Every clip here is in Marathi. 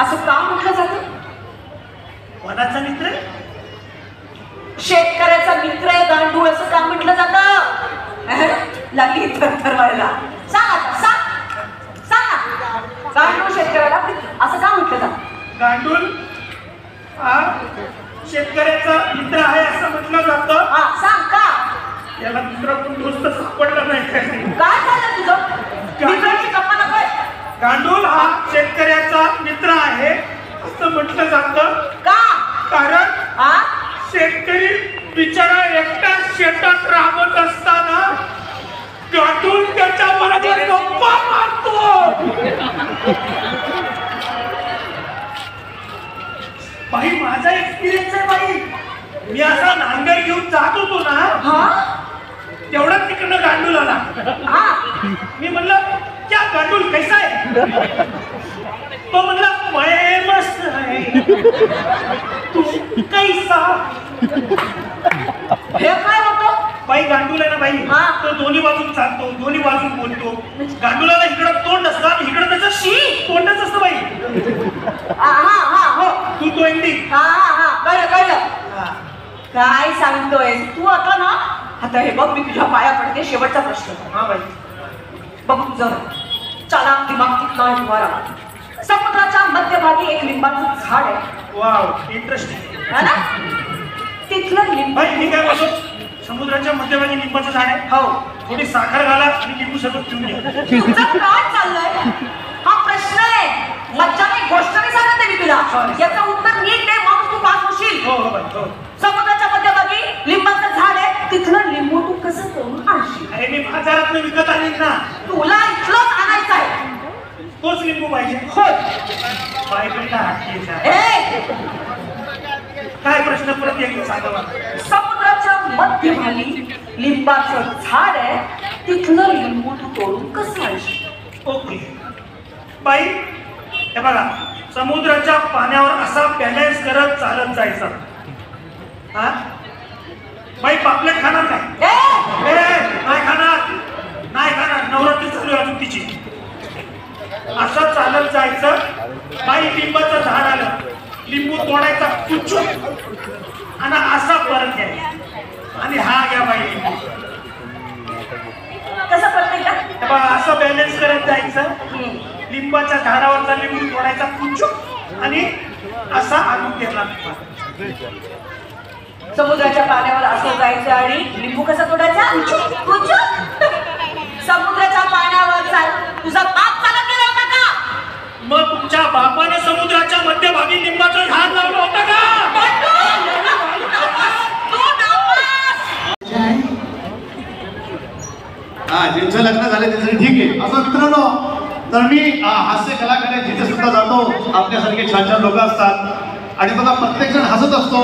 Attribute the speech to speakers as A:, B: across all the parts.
A: असं का म्हटलं जातं?
B: कोणाचा मित्र?
A: शेतकऱ्याचा मित्र आहे गांडूळ असं का म्हटलं जातं? लागली थरथरवायला. सांग आता, सांग गांडूळ शेतकऱ्याला असं का म्हटलं जातं?
B: गांडूळ हा शेतकऱ्याचा मित्र आहे असं म्हटलं जातं.
A: हा सांग का?
B: याला दुसरा कोण दोस्त सापडला नाही.
A: काय झालं तुझं? मित्राची गप्पा नको.
B: गांडूळ हा शेतकऱ्याचा मित्र आहे असं म्हटलं जातं.
A: का?
B: कारण
A: हा
B: शेतकरी बिचारा एकटा शेतात राबत असताना गांडूळ त्याच्याबरोबर गप्पा मारतो. बाई माझा एक्सपिरियन्स आहे बाई. मी असा नांगर घेऊन जात होतो ना, तेवढ्यात तिकडनं गांडूळ आला. मी म्हणलं क्या गांडूळ कैसा आहे? तो म्हणला मैं मस्त आहे, तू कैसा?
A: हे काय होतं?
B: बाई गांडूळ आहे ना बाई, तो दोन्ही बाजून चालतो, दोन्ही बाजून बोलतो. गांडूळाला इकडं तोंड असतं आणि इकडं त्याचं तोंडच असतं बाई.
A: हो
B: तू तो एंडिंग.
A: कळलं. काय सांगतोय तू? आता ना, आता हे बघ, मी तुझ्या पाया पडते. शेवटचा प्रश्न.
B: हा बाई,
A: बघ तुझं चालाक दिमाग कितना हुआ. समुद्राच्या मध्यभागी एक लिंबाचं झाड आहे.
B: Wow, interesting.
A: तिथलं लिंब.
B: बाई मी काय बोलतो, समुद्राच्या मध्यभागी लिंबाचं झाड आहे.
A: हो,
B: थोडी साखर घाला आणि लिंबू सरबत पिऊन घ्या.
A: तुझं काय चाललंय? हा प्रश्न आहे, मज्जा नाही, गोष्ट नाही सांगत आहे मी तुला. याचं उत्तर नीट दे, मग तू पास होशील.
B: हो हो बाई हो.
A: समुद्राच्या मध्यभागी लिंबाचं झाड आहे, तिथलं लिंबू तू कसं करून आणशील?
B: अरे मी बाजारात विकत आणीन ना.
A: तुला इथलंच आणायचं आहे.
B: तोच लिंबू पाहिजे.
A: हो.
B: बायकडे हात. काय प्रश्न परत एकदा सांगा.
A: समुद्राच्या मध्यभागी लिंबाचं झाड आहे, तिथलं लिंबू तू तोडून कसं आणशील?
B: ओके बाई, हे बघा, समुद्राच्या पाण्यावर असा बॅलन्स करत चालत जायचा. हा बाई, पापलेट खाणार काय? नाही खाणार. नवरात्री चालू आहे अजून तिची. असं चालत जायचं. बाई, लिंबाचं झाड आलं, लिंबू तोडायचा कुचू आणि असा परत घ्यायचा आणि हा घ्या बाई लिंबू.
A: कसं पडतंय का?
B: असं बॅलन्स करत जायचं. लिंबाच्या झाडावरचा लिंबू तोडायचा कुचू आणि असा आणून घेतला.
A: समुद्राच्या पाण्यावर असं जायचं आणि लिंबू कसा तोडायचा? कुचू. समुद्राच्या पाण्यावर चाल. तुझा बाप चालत गेला होता का?
B: मग तुमच्या बापानं समुद्राच्या मध्यभागी लिंबाचं झाड लावलं होतं का?
C: ज्यांचं लग्न झालं त्याचं ठीक आहे. असं मित्रांनो, तर मी हास्य कलाकार आहे, जिथे सुद्धा जातो आपल्यासारखे छान छान लोक असतात आणि बघा प्रत्येक जण हसत असतो,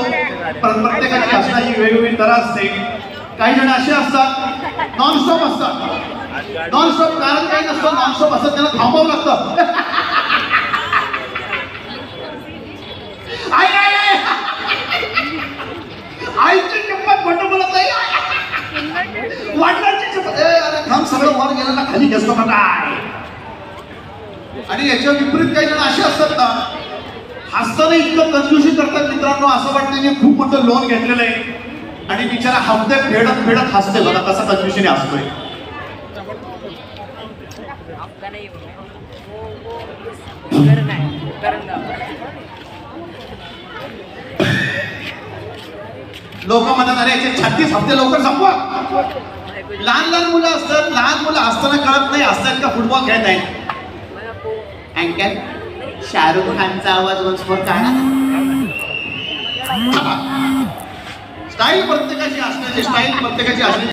C: पण प्रत्येकाची हसण्याची वेगवेगळी तऱ्हा असते. काही जण असे असतात नॉनस्टॉप असतात. नॉनस्टॉप कारण काही नसतं, नॉनस्टॉप असतात त्यांना थांबावं लागतं. आईची किंमत खोटं बोलत नाही, वाटण्याची किंमत. अरे थांब, सगळं वर गेलं ना खाली घेतो का काय? आणि याच्या विपरीत काही जण असे असतात ना, हसताना इतकं कंजूसी करतात मित्रांनो, असं वाटतं की खूप मोठं लोन घेतलेलं आहे आणि बिचारा हप्ते फेडत हसते. बघा कसा कंजूसीने हसतोय. लोक म्हणतात अरे याचे 36 हप्ते लवकर संपवा. लहान लहान मुलं असतात, लहान मुलं असताना कळत नाही असतात का फुटबॉल खेळत आहे. अँकल, शाहरुख खानचा आवाज वन्स काढा. स्टाईल प्रत्येकाची असण्याची, स्टाईल प्रत्येकाची असण्याची